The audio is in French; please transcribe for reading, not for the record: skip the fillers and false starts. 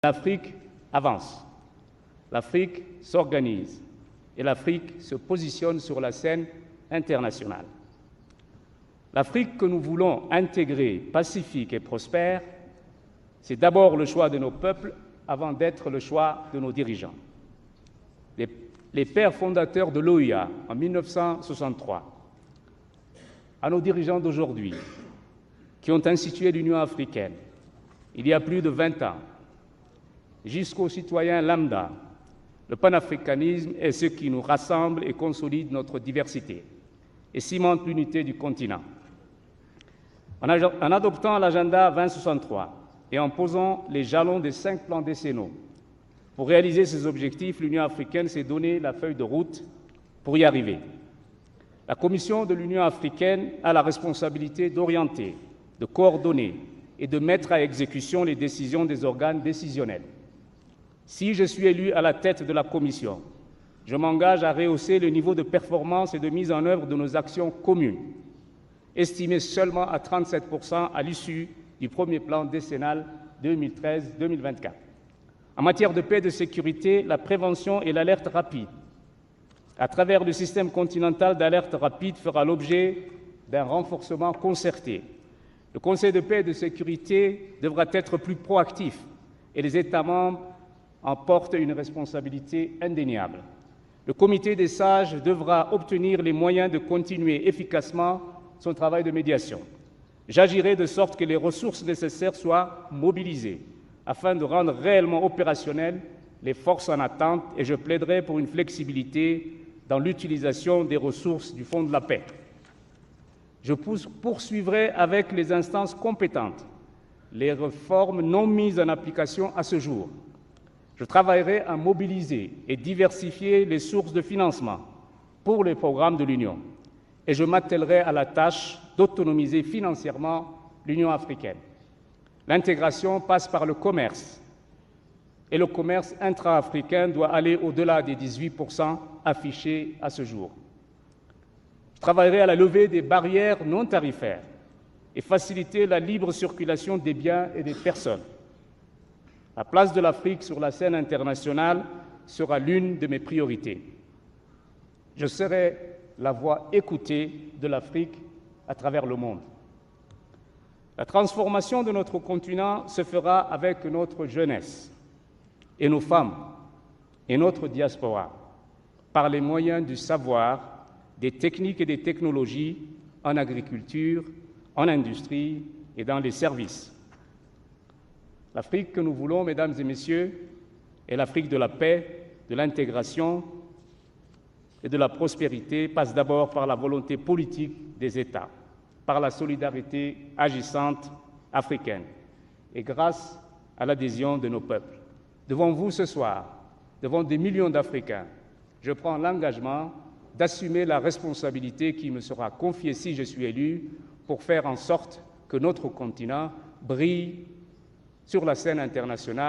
L'Afrique avance, l'Afrique s'organise et l'Afrique se positionne sur la scène internationale. L'Afrique que nous voulons intégrer, pacifique et prospère, c'est d'abord le choix de nos peuples avant d'être le choix de nos dirigeants. Les pères fondateurs de l'OUA en 1963, à nos dirigeants d'aujourd'hui, qui ont institué l'Union africaine il y a plus de 20 ans, jusqu'aux citoyens lambda, le panafricanisme est ce qui nous rassemble et consolide notre diversité et cimente l'unité du continent. En adoptant l'agenda 2063 et en posant les jalons des 5 plans décennaux, pour réaliser ces objectifs, l'Union africaine s'est donné la feuille de route pour y arriver. La Commission de l'Union africaine a la responsabilité d'orienter, de coordonner et de mettre à exécution les décisions des organes décisionnels. Si je suis élu à la tête de la Commission, je m'engage à rehausser le niveau de performance et de mise en œuvre de nos actions communes, estimées seulement à 37% à l'issue du premier plan décennal 2013-2024. En matière de paix et de sécurité, la prévention et l'alerte rapide, à travers le système continental d'alerte rapide, fera l'objet d'un renforcement concerté. Le Conseil de paix et de sécurité devra être plus proactif et les États membres en portent une responsabilité indéniable. Le Comité des sages devra obtenir les moyens de continuer efficacement son travail de médiation. J'agirai de sorte que les ressources nécessaires soient mobilisées afin de rendre réellement opérationnelles les forces en attente et je plaiderai pour une flexibilité dans l'utilisation des ressources du Fonds de la paix. Je poursuivrai avec les instances compétentes les réformes non mises en application à ce jour. Je travaillerai à mobiliser et diversifier les sources de financement pour les programmes de l'Union et je m'attellerai à la tâche d'autonomiser financièrement l'Union africaine. L'intégration passe par le commerce et le commerce intra-africain doit aller au-delà des 18% affichés à ce jour. Je travaillerai à la levée des barrières non tarifaires et faciliter la libre circulation des biens et des personnes. La place de l'Afrique sur la scène internationale sera l'une de mes priorités. Je serai la voix écoutée de l'Afrique à travers le monde. La transformation de notre continent se fera avec notre jeunesse et nos femmes et notre diaspora par les moyens du savoir, des techniques et des technologies en agriculture, en industrie et dans les services. L'Afrique que nous voulons, mesdames et messieurs, est l'Afrique de la paix, de l'intégration et de la prospérité, passe d'abord par la volonté politique des États, par la solidarité agissante africaine et grâce à l'adhésion de nos peuples. Devant vous ce soir, devant des millions d'Africains, je prends l'engagement d'assumer la responsabilité qui me sera confiée si je suis élu pour faire en sorte que notre continent brille sur la scène internationale